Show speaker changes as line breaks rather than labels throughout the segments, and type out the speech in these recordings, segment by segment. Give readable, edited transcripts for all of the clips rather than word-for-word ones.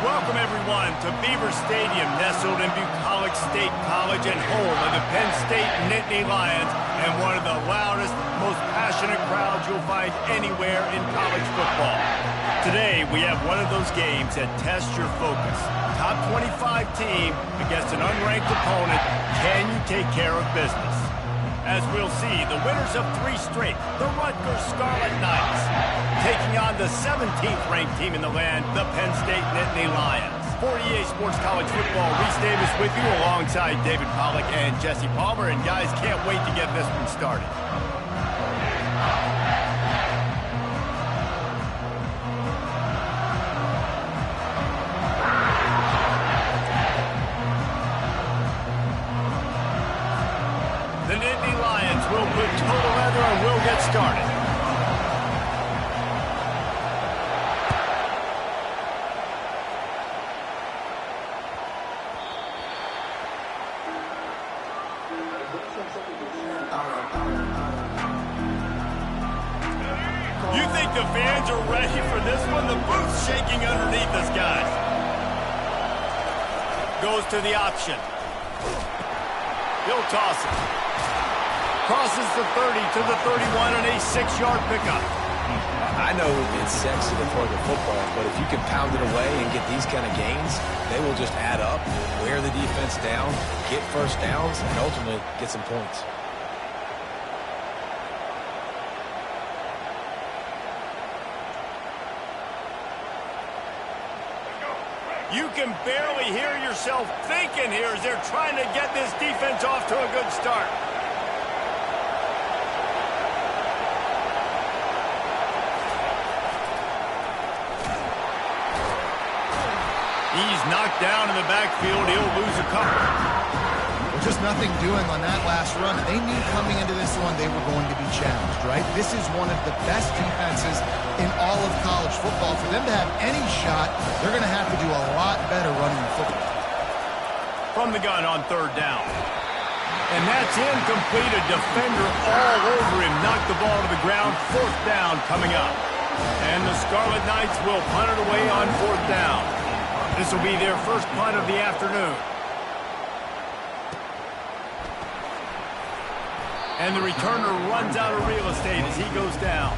Welcome, everyone, to Beaver Stadium, nestled in Bucolic State College and home of the Penn State Nittany Lions, and one of the loudest, most passionate crowds you'll find anywhere in college football. Today, we have one of those games that tests your focus. Top 25 team against an unranked opponent. Can you take care of business? As we'll see, the winners of 3 straight, the Rutgers Scarlet Knights, taking on the 17th ranked team in the land, the Penn State Nittany Lions. For EA Sports College Football, Reese Davis with you alongside David Pollack and Jesse Palmer. And guys, can't wait to get this one started. The Nittany Lions will put total leather and we'll get started. You think the fans are ready for this one? The booth's shaking underneath us, guys. Goes to the option. He'll toss it. Crosses the 30 to the 31 and a 6-yard pickup.
I know it's sexy to throw the football, but if you can pound it away and get these kind of gains, they will just add up, wear the defense down, get first downs, and ultimately get some points.
You can barely hear yourself thinking here as they're trying to get this defense off to a good start. He's knocked down in the backfield. He'll lose a couple.
Well, just nothing doing on that last run. They knew coming into this one they were going to be challenged, right? This is one of the best defenses in all of college football. For them to have any shot, they're going to have to do a lot better running the football.
From the gun on 3rd down. And that's incomplete. A defender all over him. Knocked the ball to the ground. 4th down coming up. And the Scarlet Knights will punt it away on 4th down. This will be their first punt of the afternoon. And the returner runs out of real estate as he goes down.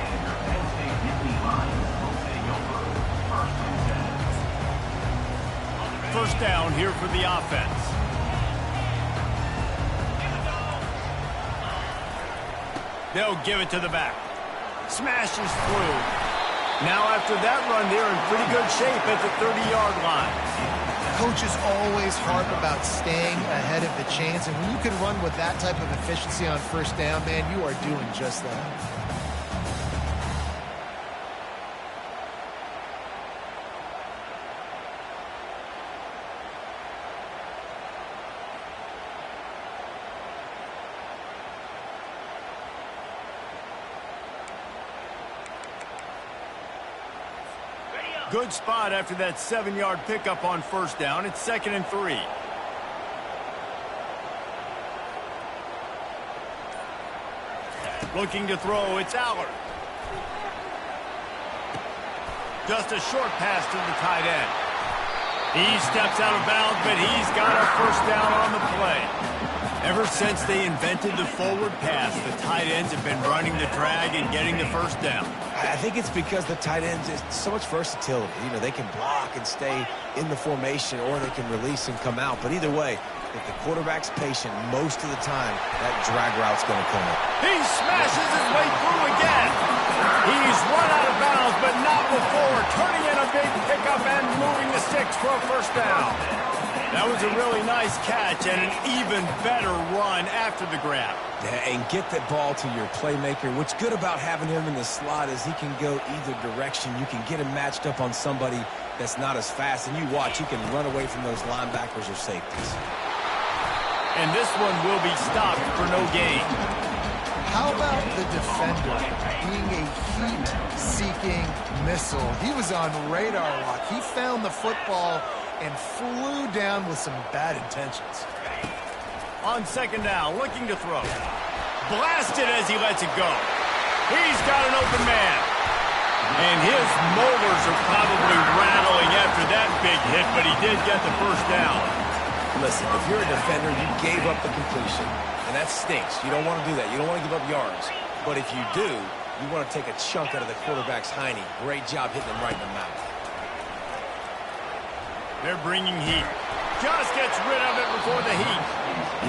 First down here for the offense. They'll give it to the back. Smashes through. Now after that run, they're in pretty good shape at the 30-yard line.
Coaches always harp about staying ahead of the chains, and when you can run with that type of efficiency on 1st down, man, you are doing just that.
Good spot after that 7-yard pickup on 1st down. It's 2nd and 3. Looking to throw, it's Allard. Just a short pass to the tight end. He steps out of bounds, but he's got a 1st down on the play. Ever since they invented the forward pass, the tight ends have been running the drag and getting the 1st down.
I think it's because the tight ends is so much versatility. You know, they can block and stay in the formation, or they can release and come out. But either way, if the quarterback's patient most of the time, that drag route's going to come up.
He smashes his way through again. He's run out of bounds, but not before. Turning in a big pickup and moving the sticks for a 1st down. That was a really nice catch and an even better run after the grab.
Yeah, and get that ball to your playmaker. What's good about having him in the slot is he can go either direction. You can get him matched up on somebody that's not as fast, and you watch, he can run away from those linebackers or safeties.
And this one will be stopped for no gain.
How about the defender being a heat-seeking missile? He was on radar lock. He found the football and flew down with some bad intentions.
On 2nd down, looking to throw. Blasted as he lets it go. He's got an open man. And his molars are probably rattling after that big hit, but he did get the first down.
Listen, if you're a defender, you gave up the completion, and that stinks. You don't want to do that. You don't want to give up yards. But if you do, you want to take a chunk out of the quarterback's hiney. Great job hitting him right in the mouth.
They're bringing heat. Just gets rid of it before the heat.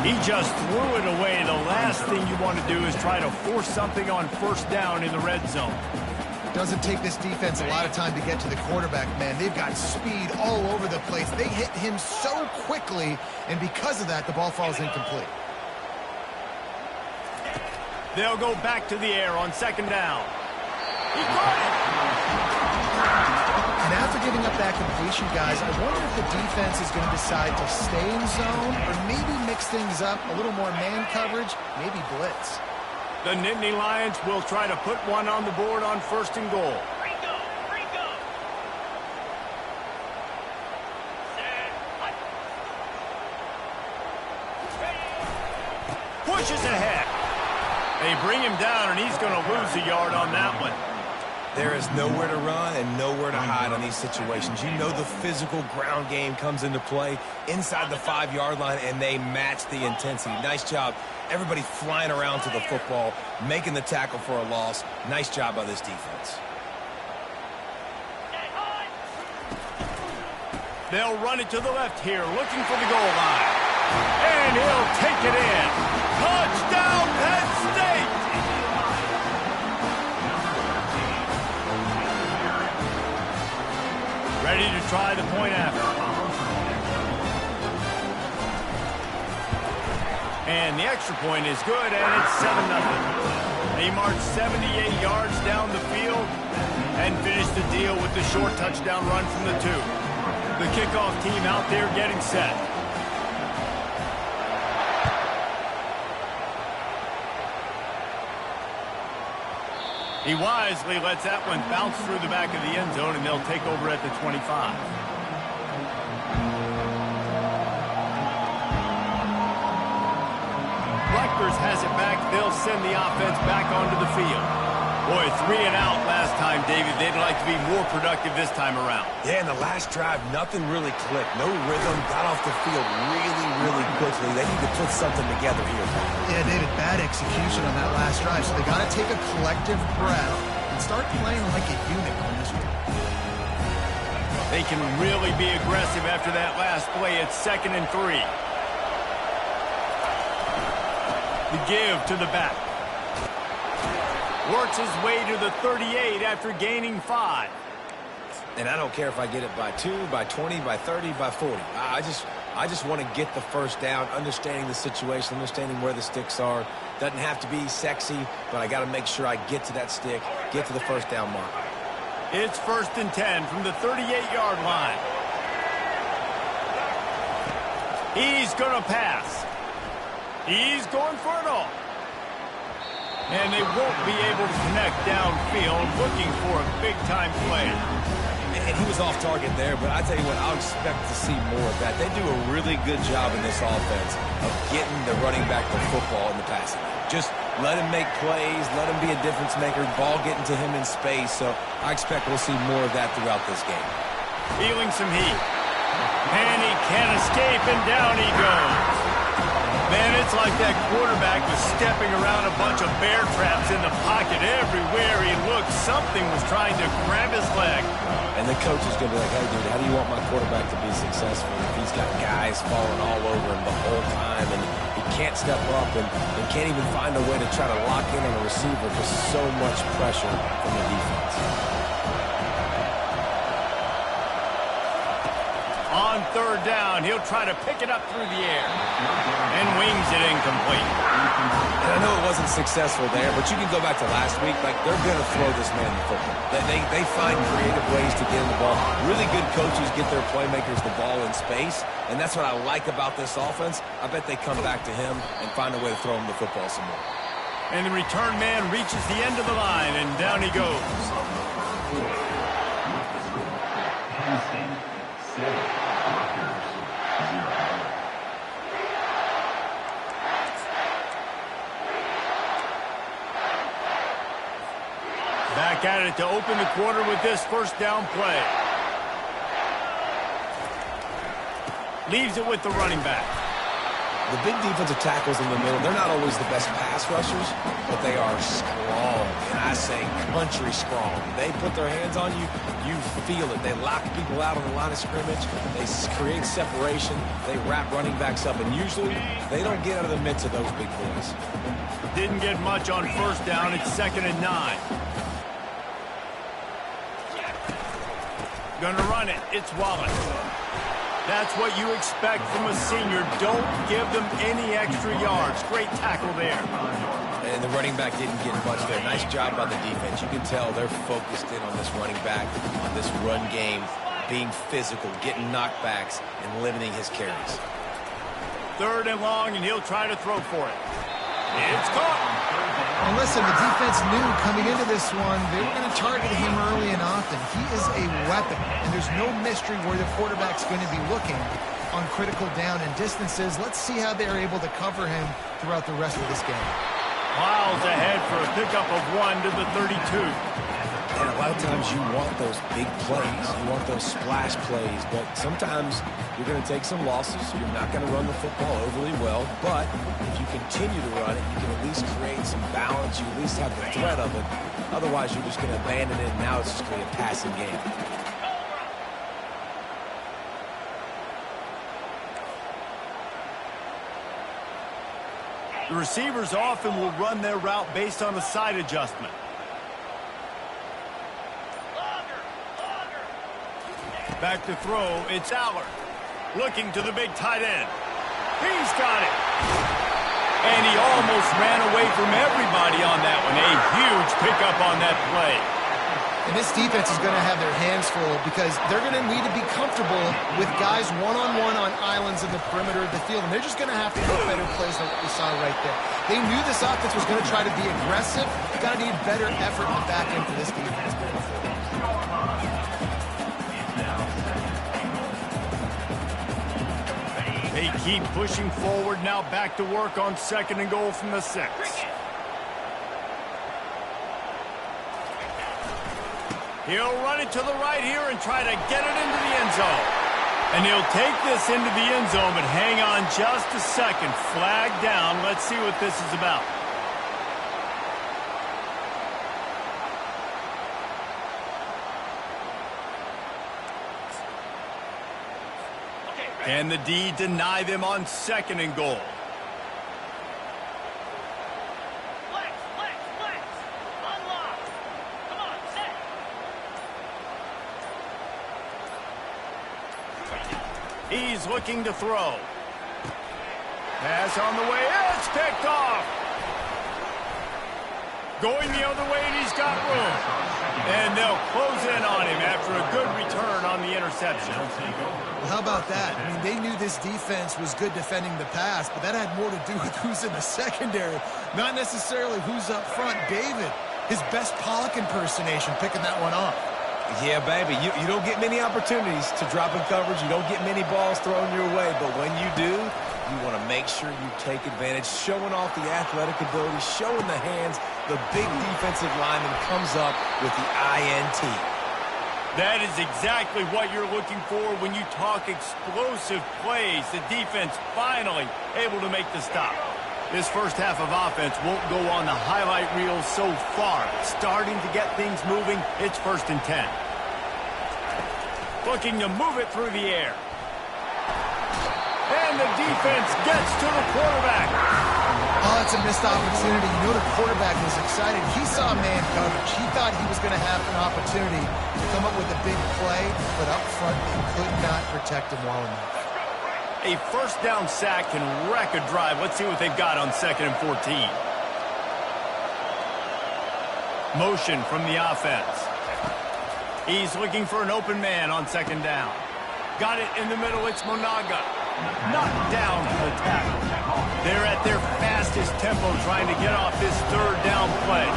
He just threw it away. The last thing you want to do is try to force something on first down in the red zone.
Doesn't take this defense a lot of time to get to the quarterback, man. They've got speed all over the place. They hit him so quickly, and because of that, the ball falls incomplete.
They'll go back to the air on second down. He caught it!
And after giving up that completion, guys, I wonder if the defense is going to decide to stay in zone or maybe mix things up, a little more man coverage, maybe blitz.
The Nittany Lions will try to put one on the board on first and goal. Pushes ahead. They bring him down, and he's going to lose a yard on that one.
There is nowhere to run and nowhere to hide on these situations. You know the physical ground game comes into play inside the 5-yard line, and they match the intensity. Nice job. Everybody flying around to the football, making the tackle for a loss. Nice job by this defense.
They'll run it to the left here, looking for the goal line. And he'll take it in. Touchdown, Penn State! Ready to try the point after. And the extra point is good, and it's 7-0. They march 78 yards down the field and finish the deal with the short touchdown run from the 2. The kickoff team out there getting set. He wisely lets that one bounce through the back of the end zone, and they'll take over at the 25. Rutgers has it back. They'll send the offense back onto the field. Boy, 3 and out last time, David. They'd like to be more productive this time around.
Yeah, in the last drive, nothing really clicked. No rhythm. Got off the field really quickly. They need to put something together here.
Yeah, David, bad execution on that last drive, so they got to take a collective breath and start playing like a unit on this one.
They can really be aggressive after that last play. It's 2nd and 3. The give to the back. Works his way to the 38 after gaining 5.
And I don't care if I get it by 2, by 20, by 30, by 40. I just want to get the first down, understanding the situation, understanding where the sticks are. Doesn't have to be sexy, but I got to make sure I get to that stick, get to the first down mark.
It's 1st and 10 from the 38-yard line. He's going to pass. He's going for it all. And they won't be able to connect downfield, looking for a big-time play.
And he was off target there, but I tell you what, I'll expect to see more of that. They do a really good job in this offense of getting the running back the football in the passing game. Just let him make plays, let him be a difference maker, ball getting to him in space. So I expect we'll see more of that throughout this game.
Feeling some heat. And he can't escape, and down he goes. Man, it's like that quarterback was stepping around a bunch of bear traps in the pocket. Everywhere he looked, something was trying to grab his leg.
And the coach is going to be like, hey, dude, how do you want my quarterback to be successful if he's got guys falling all over him the whole time and he can't step up and can't even find a way to try to lock in on a receiver for so much pressure from the defense.
On 3rd down, he'll try to pick it up through the air and wings it incomplete.
And I know it wasn't successful there, but you can go back to last week. Like, they're going to throw this man the football. They find creative ways to get him the ball. Really good coaches get their playmakers the ball in space, and that's what I like about this offense. I bet they come back to him and find a way to throw him the football some more.
And the return man reaches the end of the line, and down he goes. Back back at it to open the quarter with this first down play. Leaves it with the running back.
The big defensive tackles in the middle, they're not always the best pass rushers, but they are strong, and I say country strong. They put their hands on you, you feel it. They lock people out on the line of scrimmage. They create separation. They wrap running backs up, and usually they don't get out of the midst of those big boys.
Didn't get much on first down. It's 2nd and 9. Gonna run it. It's Wallace. That's what you expect from a senior. Don't give them any extra yards. Great tackle there.
And the running back didn't get much there. Nice job by the defense. You can tell they're focused in on this running back, on this run game, being physical, getting knockbacks, and limiting his carries.
3rd and long, and he'll try to throw for it. It's caught.
And listen, the defense knew coming into this one, they were going to target him early and often. He is a weapon, and there's no mystery where the quarterback's going to be looking on critical down and distances. Let's see how they're able to cover him throughout the rest of this game.
Miles ahead for a pickup of 1 to the 32.
And a lot of times you want those big plays. You want those splash plays. But sometimes you're going to take some losses. You're not going to run the football overly well. But if you continue to run it, you can at least create some balance. You at least have the threat of it. Otherwise, you're just going to abandon it, and now it's just going to be a passing game.
The receivers often will run their route based on the side adjustment. Back to throw, it's Allard. Looking to the big tight end. He's got it. And he almost ran away from everybody on that one. A huge pickup on that play.
And this defense is going to have their hands full because they're going to need to be comfortable with guys one-on-one on islands in the perimeter of the field. And they're just going to have to make better plays like we saw right there. They knew this offense was going to try to be aggressive. Got to need better effort in the back end for this defense.
They keep pushing forward, now back to work on 2nd and goal from the 6. He'll run it to the right here and try to get it into the end zone. And he'll take this into the end zone, but hang on just a second. Flag down. Let's see what this is about. And the D deny them on 2nd and goal.
Unlock. Come on, set.
He's looking to throw. Pass on the way. It's picked off. Going the other way, and he's got room. And they'll close in on him after a good return on the interception.
Well, how about that? I mean, they knew this defense was good defending the pass, but that had more to do with who's in the secondary, not necessarily who's up front. David, his best Pollock impersonation, picking that one off.
Yeah, baby, you don't get many opportunities to drop in coverage. You don't get many balls thrown your way, but when you do, you want to make sure you take advantage, showing off the athletic ability, showing the hands. The big defensive lineman comes up with the INT.
That is exactly what you're looking for when you talk explosive plays. The defense finally able to make the stop. This first half of offense won't go on the highlight reel so far. Starting to get things moving, it's 1st and 10. Looking to move it through the air. And the defense gets to the quarterback.
Oh, it's a missed opportunity. You know the quarterback was excited. He saw man coverage. He thought he was going to have an opportunity to come up with a big play, but up front he could not protect him well enough.
A first down sack can wreck a drive. Let's see what they've got on 2nd and 14. Motion from the offense. He's looking for an open man on 2nd down. Got it in the middle. It's Monaga. Knocked down for the tackle. They're at their fastest tempo trying to get off this 3rd down play.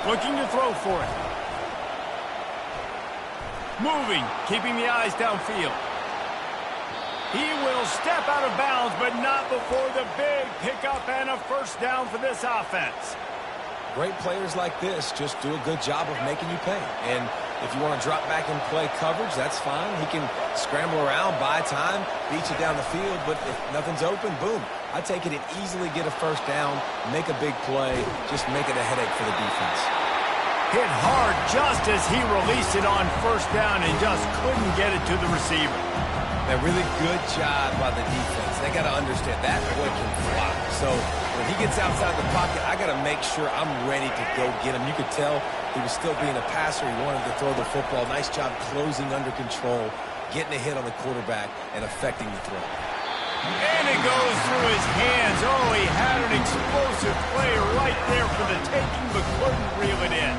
Looking to throw for it. Moving, keeping the eyes downfield. He will step out of bounds, but not before the big pickup and a first down for this offense.
Great players like this just do a good job of making you pay. And if you want to drop back and play coverage, that's fine. He can scramble around, buy time, beat you down the field, but if nothing's open, boom. I take it and easily get a first down, make a big play, just make it a headache for the defense.
Hit hard just as he released it on first down and just couldn't get it to the receiver.
A really good job by the defense. They got to understand that boy can fly. So when he gets outside the pocket, I got to make sure I'm ready to go get him. You could tell he was still being a passer. He wanted to throw the football. Nice job closing under control, getting a hit on the quarterback, and affecting the throw.
And it goes through his hands. Oh, he had an explosive play right there for the taking, but couldn't reel it in.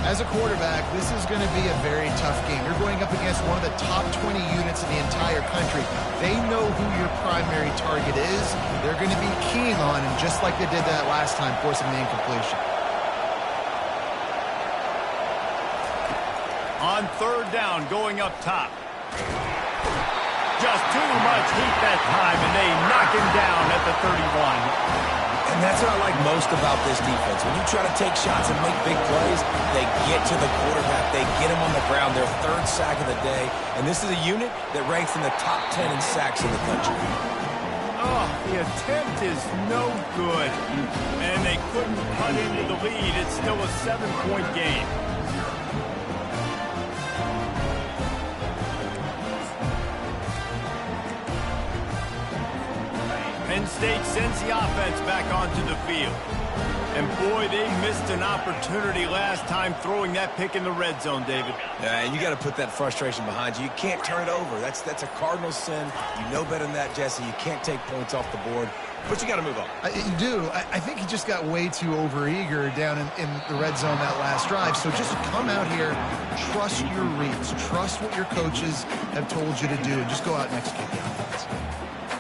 As a quarterback, this is going to be a very tough game. You're going up against one of the top 20 units in the entire country. They know who your primary target is. They're going to be keying on him, just like they did that last time, forcing the incompletion.
On third down, going up top. Just too much heat that time, and they knock him down at the 31.
And that's what I like most about this defense. When you try to take shots and make big plays, they get to the quarterback. They get him on the ground. Their third sack of the day. And this is a unit that ranks in the top 10 in sacks in the country.
Oh, the attempt is no good. And they couldn't cut into the lead. It's still a 7-point game. Penn State sends the offense back onto the field. And boy, they missed an opportunity last time throwing that pick in the red zone, David.
Yeah, and you got to put that frustration behind you. You can't turn it over. That's a cardinal sin. You know better than that, Jesse. You can't take points off the board. But you got to move on.
You do. I think he just got way too overeager down in the red zone that last drive. So just come out here, trust your reads, trust what your coaches have told you to do, and just go out and execute the offense.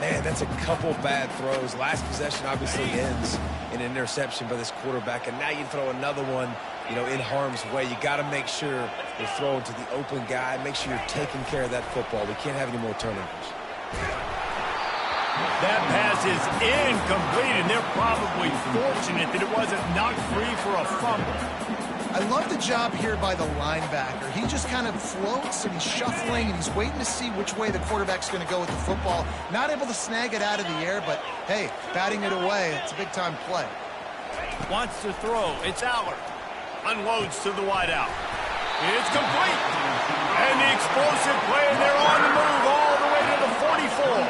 Man, that's a couple bad throws. Last possession obviously ends in an interception by this quarterback, and now you throw another one, in harm's way. You got to make sure you're throwing to the open guy. Make sure you're taking care of that football. We can't have any more turnovers.
That pass is incomplete, and they're probably fortunate that it wasn't knocked free for a fumble.
I love the job here by the linebacker. He just kind of floats, and he's shuffling, and he's waiting to see which way the quarterback's going to go with the football. Not able to snag it out of the air, but, hey, batting it away, it's a big-time play.
Wants to throw. It's Aller. Unloads to the wideout. It's complete. And the explosive play, and they're on the move all the way to the 44.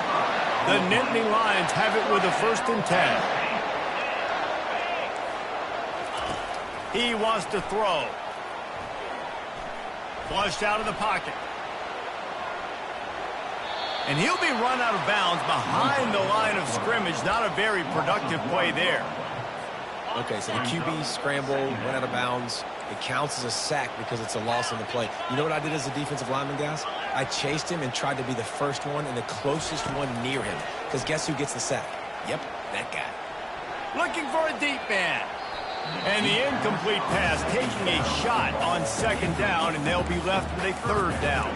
The Nittany Lions have it with a 1st and 10. He wants to throw. Flushed out of the pocket. And he'll be run out of bounds behind the line of scrimmage. Not a very productive play there.
Okay, so the QB scrambled, went out of bounds. It counts as a sack because it's a loss on the play. You know what I did as a defensive lineman, guys? I chased him and tried to be the first one and the closest one near him. Because guess who gets the sack? Yep, that guy.
Looking for a deep man. And the incomplete pass taking a shot on 2nd down, and they'll be left with a 3rd down.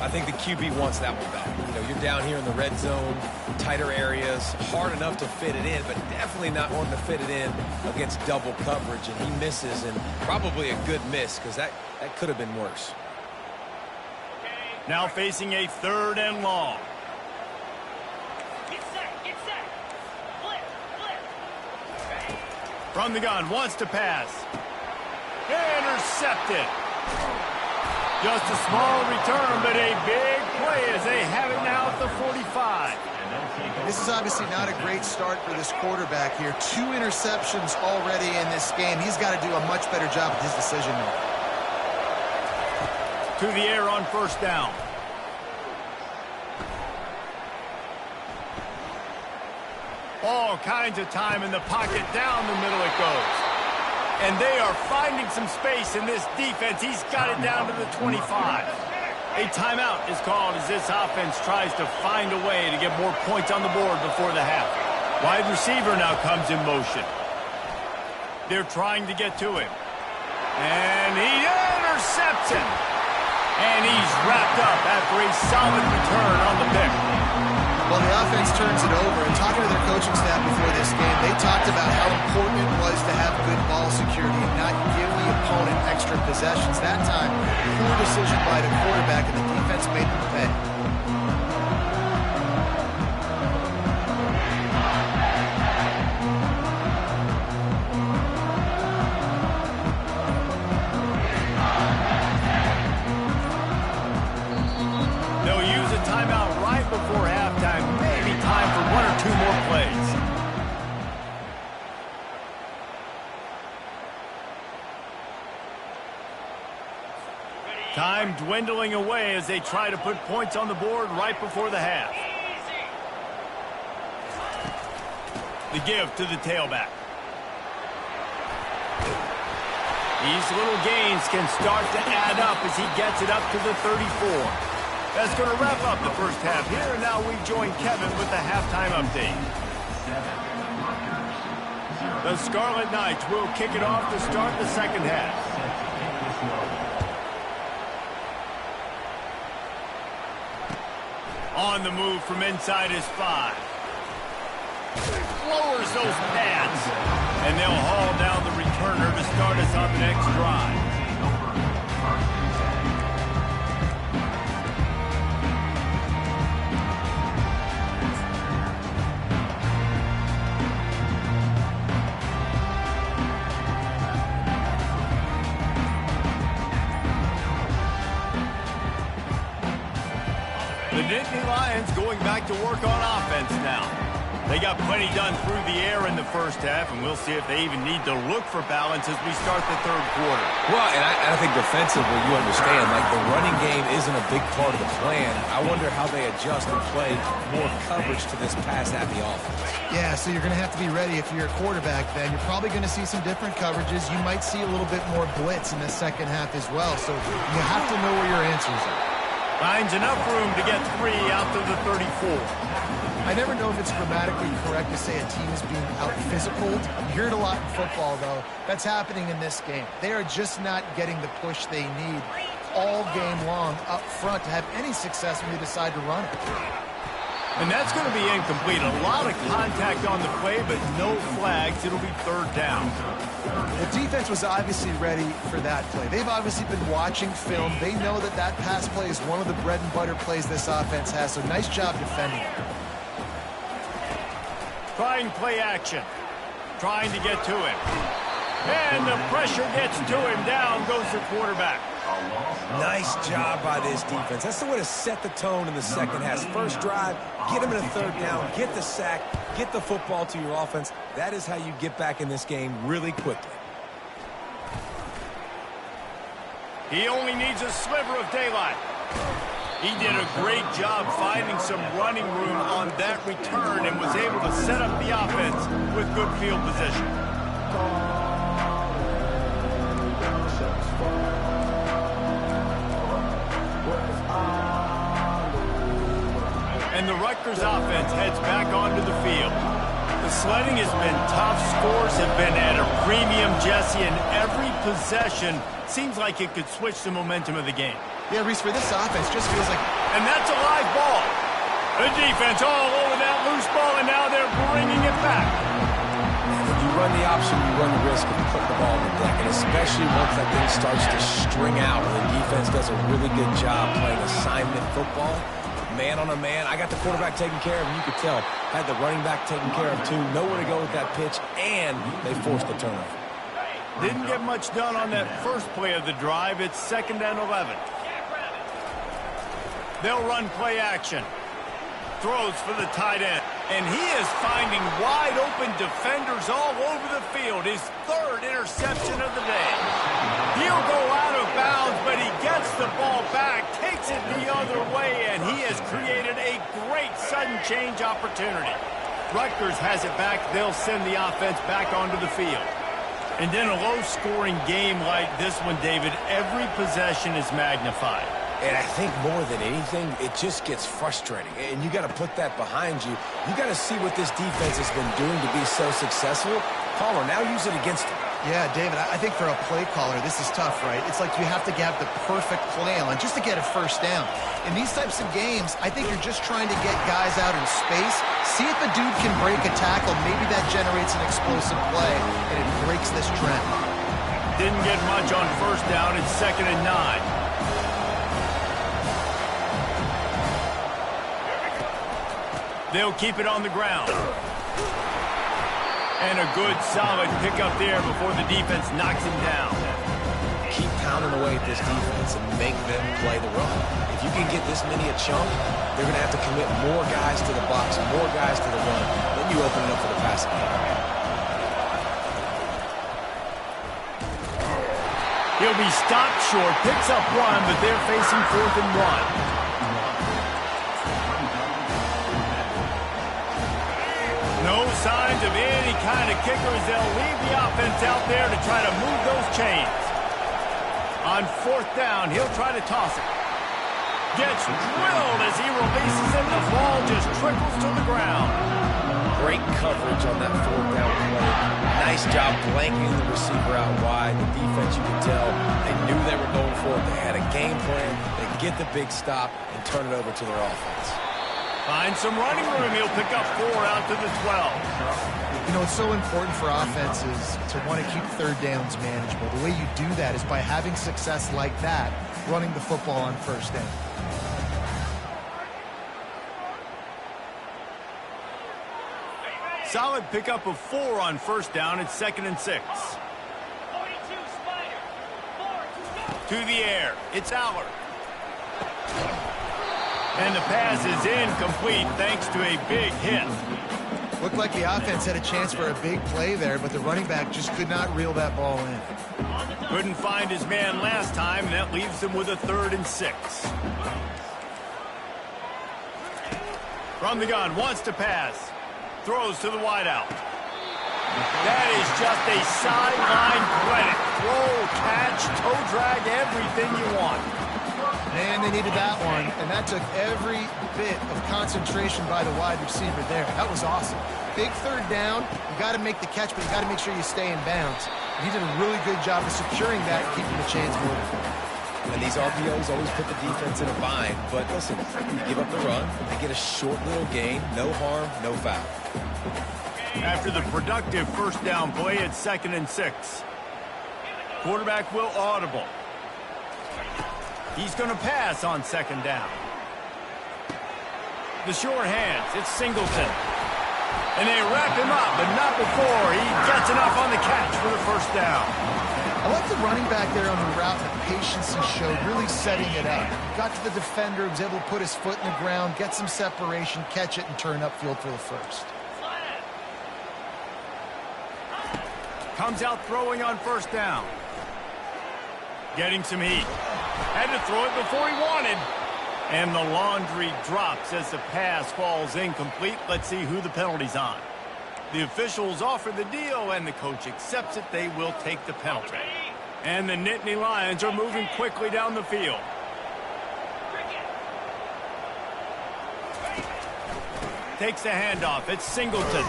I think the QB wants that one back. You're down here in the red zone, tighter areas, hard enough to fit it in, but definitely not wanting to fit it in against double coverage, and he misses, and probably a good miss because that could have been worse.
Now facing a 3rd and long.
Get set. Blitz.
From the gun, wants to pass. Intercepted. Just a small return, but a big play as they have it now at the 45.
This is obviously not a great start for this quarterback here. 2 interceptions already in this game. He's got to do a much better job with his decision making.
To the air on 1st down. All kinds of time in the pocket. Down the middle it goes. And they are finding some space in this defense. He's got it down to the 25. A timeout is called as this offense tries to find a way to get more points on the board before the half. Wide receiver now comes in motion. They're trying to get to him. And he intercepts him. And he's wrapped up after a solid return on the pick.
Well, the offense turns it over, and talking to their coaching staff before this game, they talked about how important it was to have good ball security and not give the opponent extra possessions. That time, poor decision by the quarterback, and the defense made them pay.
They'll use a timeout right before halftime. Maybe time for one or two more plays. Time dwindling away as they try to put points on the board right before the half. The give to the tailback. These little gains can start to add up as he gets it up to the 34. That's going to wrap up the first half here, and now we join Kevin with the halftime update. The Scarlet Knights will kick it off to start the second half. On the move from inside his 5. Lowers those pads. And they'll haul down the returner to start us on the next drive. The Nittany Lions going back to work on offense now. They got plenty done through the air in the first half, and we'll see if they even need to look for balance as we start the third quarter.
Well, and I think defensively, you understand, like the running game isn't a big part of the plan. I wonder how they adjust and play more coverage to this pass-happy offense.
Yeah, so you're going to have to be ready if you're a quarterback then. You're probably going to see some different coverages. You might see a little bit more blitz in the second half as well, so you have to know where your answers are.
Finds enough room to get 3 out to the 34.
I never know if it's grammatically correct to say a team is being out-physicaled. You hear it a lot in football, though. That's happening in this game. They are just not getting the push they need all game long up front to have any success when they decide to run it.
And that's going to be incomplete. A lot of contact on the play, but no flags. It'll be third down.
The defense was obviously ready for that play. They've obviously been watching film. They know that that pass play is one of the bread and butter plays this offense has, so nice job defending.
Trying play action. Trying to get to him. And the pressure gets to him. Down goes the quarterback.
Nice job by this defense. That's the way to set the tone in the second half. First drive, get them in a third down, get the sack, get the football to your offense. That is how you get back in this game really quickly.
He only needs a sliver of daylight. He did a great job finding some running room on that return and was able to set up the offense with good field position. And the Rutgers offense heads back onto the field. The sledding has been tough. Scores have been at a premium, Jesse, and every possession seems like it could switch the momentum of the game.
Yeah, Reese, for this offense, just feels like...
And that's a live ball. The defense all over that loose ball, and now they're bringing it back.
When you run the option, you run the risk of putting the ball on the deck, and especially once that thing starts to string out, and the defense does a really good job playing assignment football. Man on a man, I got the quarterback taken care of, and you could tell, had the running back taken care of too, nowhere to go with that pitch, and they forced the turnover.
Didn't get much done on that first play of the drive. It's 2nd and 11. They'll run play action. Throws for the tight end. And he is finding wide open defenders all over the field. His 3rd interception of the day. He'll go out of bounds, but he gets the ball back, takes it the other way, and he has created a great sudden change opportunity. Rutgers has it back. They'll send the offense back onto the field. And in a low-scoring game like this one, David, every possession is magnified.
And I think more than anything, it just gets frustrating. And you got to put that behind you. You got to see what this defense has been doing to be so successful. Caller, now use it against them.
Yeah, David, I think for a play caller, this is tough, right? It's like you have to have the perfect play on just to get a first down. In these types of games, I think you're just trying to get guys out in space, see if a dude can break a tackle. Maybe that generates an explosive play, and it breaks this trend.
Didn't get much on first down. It's 2nd and 9. They'll keep it on the ground. And a good, solid pickup there before the defense knocks him down.
Keep pounding away at this defense and make them play the run. If you can get this many a chunk, they're going to have to commit more guys to the box, more guys to the run. Then you open it up for the passing game.
He'll be stopped short, picks up 1, but they're facing 4th and 1. No signs of any kind of kickers. They'll leave the offense out there to try to move those chains. On 4th down, he'll try to toss it. Gets drilled as he releases it. The ball just trickles to the ground.
Great coverage on that 4th down play. Nice job blanking the receiver out wide. The defense, you can tell, they knew they were going for it. They had a game plan. They get the big stop and turn it over to their offense.
Find some running room. He'll pick up 4 out to the 12.
You know, it's so important for offenses to want to keep 3rd downs manageable. The way you do that is by having success like that, running the football on 1st down.
Solid pickup of 4 on 1st down. It's 2nd and 6.
42, Spider. 4,
To the air. It's Allard. And the pass is incomplete thanks to a big hit.
Looked like the offense had a chance for a big play there, but the running back just could not reel that ball in.
Couldn't find his man last time, and that leaves him with a 3rd and 6. From the gun, wants to pass. Throws to the wideout. That is just a sideline credit. Throw, catch, toe drag, everything you want.
Man, they needed that one, and that took every bit of concentration by the wide receiver there. That was awesome. Big 3rd down. You got to make the catch, but you got to make sure you stay in bounds. He did a really good job of securing that and keeping the chains moving.
And these RPOs always put the defense in a bind. But listen, you give up the run, they get a short little gain, no harm, no foul.
After the productive 1st down play, it's 2nd and 6. Quarterback will audible. He's going to pass on 2nd down. The short hands, it's Singleton. And they wrap him up, but not before he gets enough on the catch for the 1st down.
I like the running back there on the route, the patience he showed, really setting it up. Got to the defender, was able to put his foot in the ground, get some separation, catch it, and turn upfield for the 1st.
Comes out throwing on 1st down. Getting some heat. Had to throw it before he wanted. And the laundry drops as the pass falls incomplete. Let's see who the penalty's on. The officials offer the deal, and the coach accepts it. They will take the penalty. And the Nittany Lions are moving quickly down the field. Takes the handoff. It's Singleton.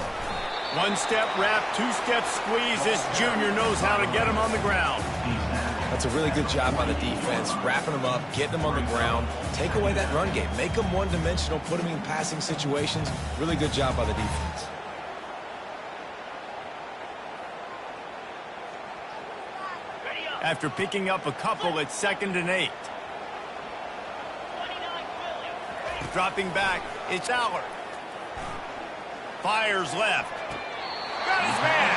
1-step wrap, 2-step squeeze. This junior knows how to get him on the ground.
That's a really good job by the defense, wrapping them up, getting them on the ground. Take away that run game. Make them one-dimensional, put them in passing situations. Really good job by the defense.
After picking up a couple, it's 2nd and 8. Dropping back, it's Allard. Fires left. Got his man.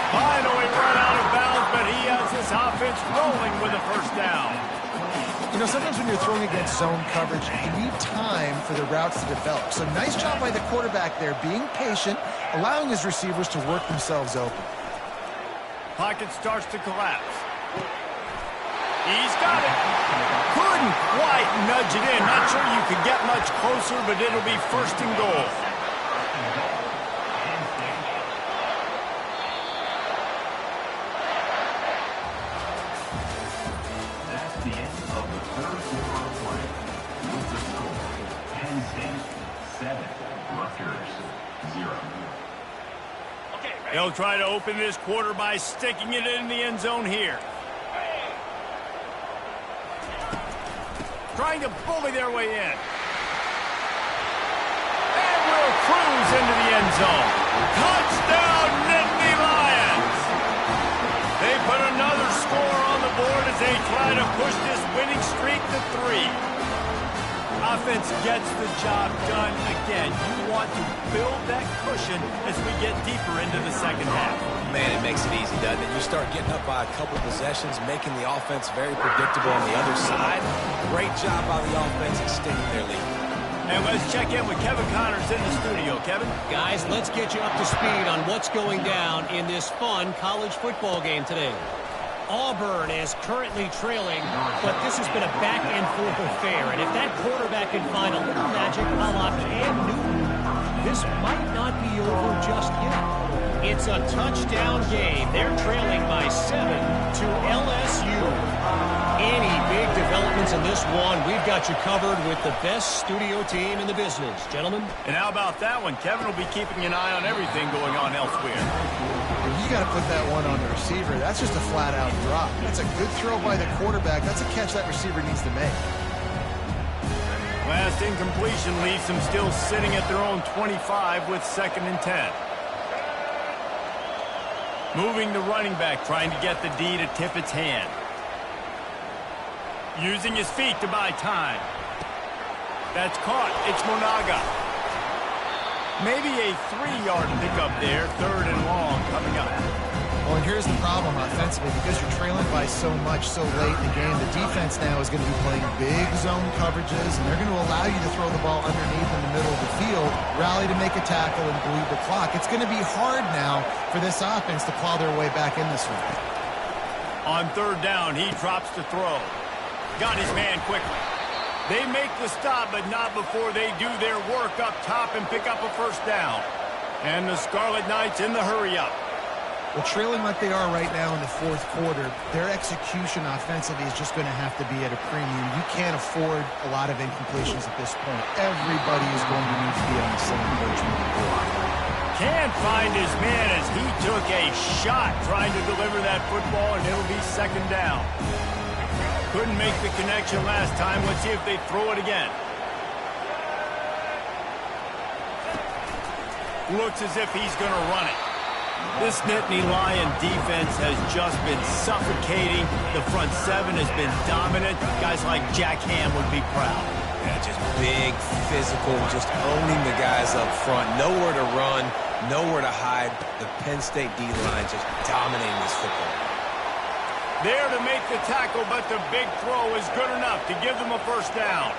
Finally run out of bounds, but he has this offense rolling with a 1st down.
You know, sometimes when you're throwing against zone coverage, you need time for the routes to develop. So nice job by the quarterback there, being patient, allowing his receivers to work themselves open.
Pocket starts to collapse. He's got it. Couldn't quite nudge it in. Not sure you could get much closer, but it'll be 1st and goal. They'll try to open this quarter by sticking it in the end zone here. Trying to bully their way in. And will cruise into the end zone. Touchdown, Nittany Lions! They put another score on the board as they try to push this winning streak to 3. Offense gets the job done again. You want to build that cushion as we get deeper into the second half.
Man, it makes it easy, doesn't it? You start getting up by a couple possessions, making the offense very predictable on the other side. Great job by the offense extending their lead.
And let's check in with Kevin Connors in the studio. Kevin?
Guys, let's get you up to speed on what's going down in this fun college football game today. Auburn is currently trailing, but this has been a back-and-forth affair. And if that quarterback can find a little magic a la Cam Newton, this might not be over just yet. It's a touchdown game. They're trailing by 7 to LSU. Any big developments in this one, we've got you covered with the best studio team in the business. Gentlemen?
And how about that one? Kevin will be keeping an eye on everything going on elsewhere.
You got to put that one on the receiver. That's just a flat-out drop. That's a good throw by the quarterback. That's a catch that receiver needs to make.
Last incompletion leaves them still sitting at their own 25 with 2nd and 10. Moving the running back, trying to get the D to tip its hand. Using his feet to buy time. That's caught. It's Monaga. Maybe a 3-yard pickup there. 3rd and long coming up.
Well, and here's the problem offensively. Because you're trailing by so much so late in the game, the defense now is going to be playing big zone coverages, and they're going to allow you to throw the ball underneath in the middle of the field, rally to make a tackle, and bleed the clock. It's going to be hard now for this offense to claw their way back in this one.
On 3rd down, he drops to throw. Got his man quickly. They make the stop, but not before they do their work up top and pick up a 1st down. And the Scarlet Knights in the hurry-up.
Well, trailing like they are right now in the 4th quarter, their execution offensively is just going to have to be at a premium. You can't afford a lot of incompletions at this point. Everybody is going to need to be on the same page moving forward.
Can't find his man as he took a shot trying to deliver that football, and it'll be 2nd down. Couldn't make the connection last time. Let's see if they throw it again. Looks as if he's going to run it. This Nittany Lion defense has just been suffocating. The front 7 has been dominant. Guys like Jack Ham would be proud.
Yeah, just big, physical, just owning the guys up front. Nowhere to run, nowhere to hide. The Penn State D-line just dominating this football.
There to make the tackle, but the big throw is good enough to give them a 1st down.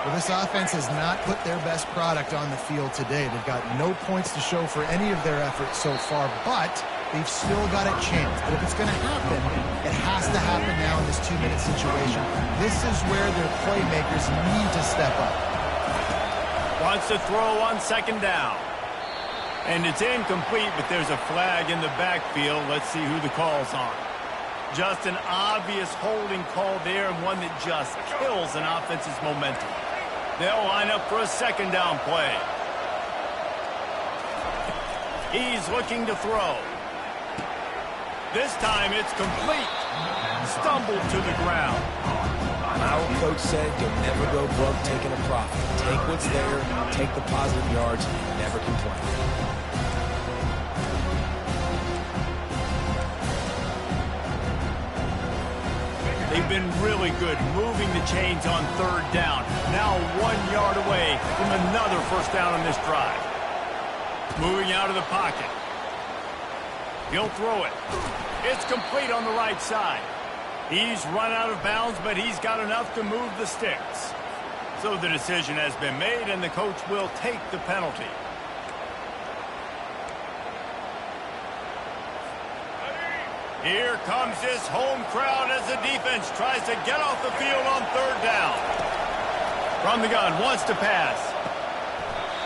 Well, this offense has not put their best product on the field today. They've got no points to show for any of their efforts so far, but they've still got a chance. But if it's going to happen, it has to happen now in this 2-minute situation. This is where their playmakers need to step up.
Wants to throw on 2nd down. And it's incomplete, but there's a flag in the backfield. Let's see who the call's on. Just an obvious holding call there, and one that just kills an offense's momentum. They'll line up for a 2nd down play. He's looking to throw. This time it's complete. Stumbled to the ground.
My old coach said you'll never go broke taking a profit. Take what's there, take the positive yards, and never complain.
They've been really good moving the chains on 3rd down. Now 1 yard away from another 1st down on this drive. Moving out of the pocket. He'll throw it. It's complete on the right side. He's run out of bounds, but he's got enough to move the sticks. So the decision has been made, and the coach will take the penalty. Here comes this home crowd as the defense tries to get off the field on 3rd down. From the gun, wants to pass.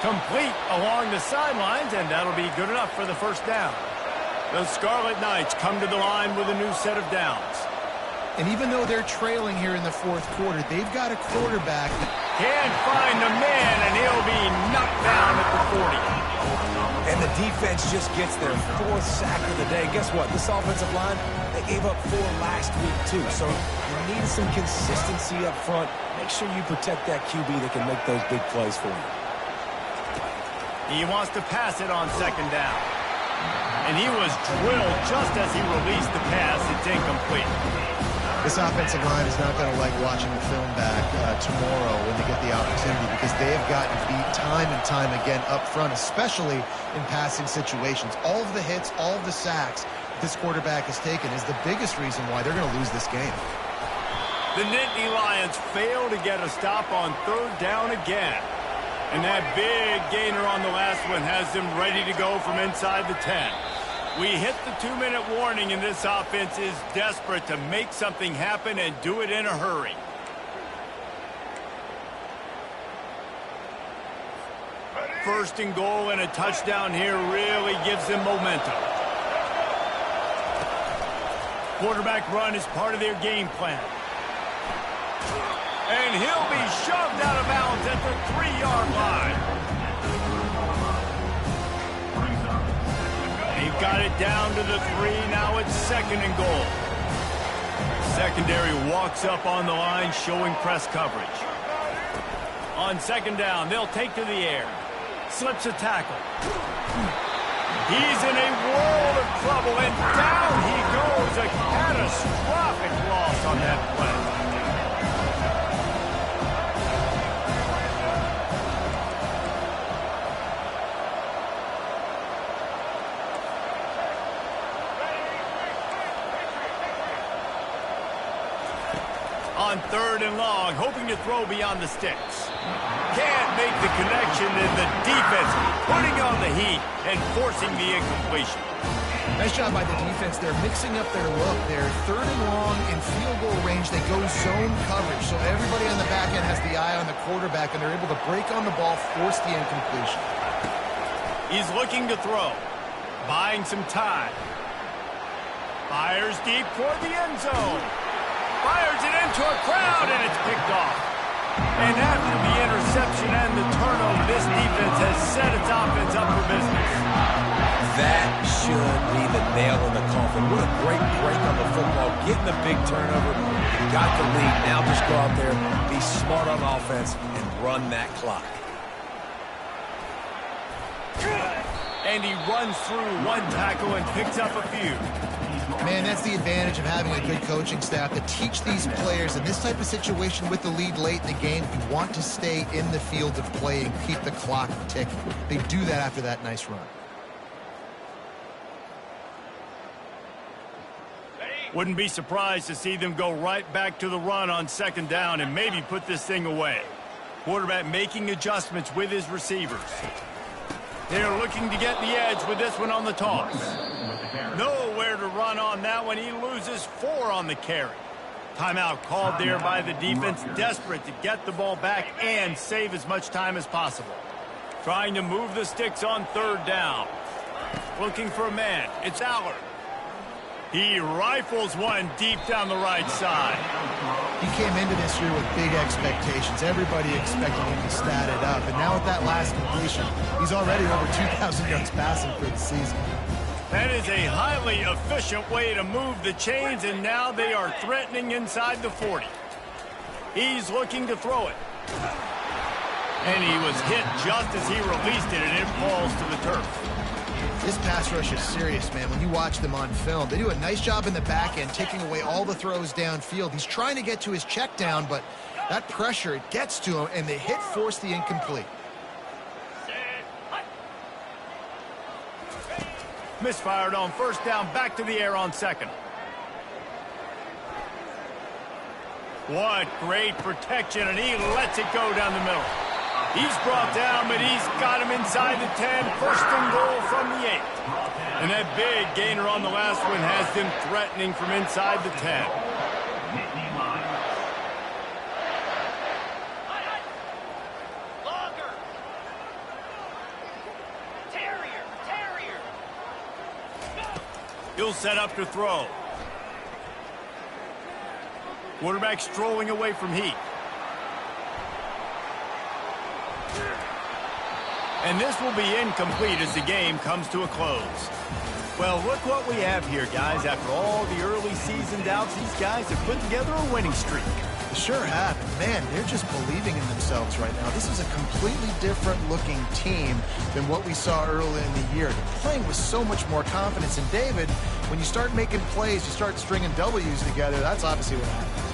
Complete along the sidelines, and that'll be good enough for the 1st down. The Scarlet Knights come to the line with a new set of downs.
And even though they're trailing here in the 4th quarter, they've got a quarterback.
Can't find the man, and he'll be knocked down at the 40.
And the defense just gets their 4th sack of the day. Guess what? This offensive line, they gave up 4 last week too. So you need some consistency up front. Make sure you protect that QB that can make those big plays for you.
He wants to pass it on 2nd down. And he was drilled just as he released the pass. It's incomplete.
This offensive line is not going to like watching the film back tomorrow when they get the opportunity, because they have gotten beat time and time again up front, especially in passing situations. All of the hits, all of the sacks this quarterback has taken is the biggest reason why they're going to lose this game.
The Nittany Lions fail to get a stop on 3rd down again. And that big gainer on the last one has them ready to go from inside the 10. We hit the 2-minute warning, and this offense is desperate to make something happen and do it in a hurry. First and goal and a touchdown here really gives them momentum. Quarterback run is part of their game plan. And he'll be shoved out of bounds at the 3-yard line. They've got it down to the 3. Now it's 2nd and goal. Secondary walks up on the line, showing press coverage. On 2nd down, they'll take to the air. Slips a tackle. He's in a world of trouble, and down he goes. A catastrophic loss on that play. On 3rd and long, hoping to throw beyond the sticks. Can't make the connection, and the defense putting on the heat and forcing the incompletion.
Nice job by the defense. They're mixing up their look. They're 3rd and long in field goal range. They go zone coverage, so everybody on the back end has the eye on the quarterback, and they're able to break on the ball, force the incompletion.
He's looking to throw, buying some time. Fires deep toward the end zone. Fires it into a crowd, and it's picked off. And after the interception and the turnover, this defense has set its offense up for business.
That should be the nail in the coffin. What a great break on the football. Getting the big turnover. You got the lead. Now just go out there, be smart on offense, and run that clock.
And he runs through 1 tackle and picks up a few.
Man, that's the advantage of having a good coaching staff to teach these players in this type of situation with the lead late in the game. You want to stay in the field of play and keep the clock ticking. They do that after that nice run.
Wouldn't be surprised to see them go right back to the run on 2nd down and maybe put this thing away. Quarterback making adjustments with his receivers. They're looking to get the edge with this one on the toss. Nowhere to run on that one. He loses 4 on the carry. Timeout called there by the defense, desperate to get the ball back and save as much time as possible. Trying to move the sticks on 3rd down. Looking for a man. It's Allard. He rifles one deep down the right side.
He came into this year with big expectations. Everybody expected him to stat it up. And now with that last completion, he's already over 2,000 yards passing for the season.
That is a highly efficient way to move the chains, and now they are threatening inside the 40. He's looking to throw it. And he was hit just as he released it, and it falls to the turf.
This pass rush is serious, man. When you watch them on film, they do a nice job in the back end, taking away all the throws downfield. He's trying to get to his check down, but that pressure, it gets to him, and the hit forced the incomplete.
Misfired on 1st down, back to the air on 2nd. What great protection, and he lets it go down the middle. He's brought down, but he's got him inside the 10. 1st and goal from the 8. And that big gainer on the last one has them threatening from inside the 10.
Longer. Terrier.
He'll set up to throw. Quarterback strolling away from Heat. And this will be incomplete as the game comes to a close. Well, look what we have here, guys. After all the early season doubts, these guys have put together a winning streak.
Sure have. Man, they're just believing in themselves right now. This is a completely different looking team than what we saw early in the year. They're playing with so much more confidence. And David, when you start making plays, you start stringing W's together, that's obviously what happens.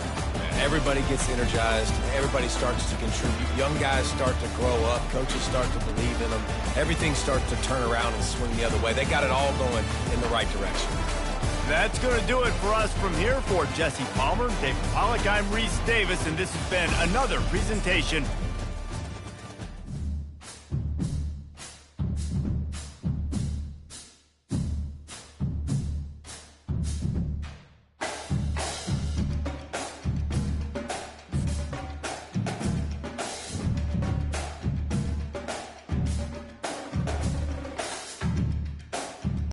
Everybody gets energized. Everybody starts to contribute. Young guys start to grow up. Coaches start to believe in them. Everything starts to turn around and swing the other way. They got it all going in the right direction.
That's going to do it for us from here. For Jesse Palmer, David Pollack, I'm Reese Davis, and this has been another presentation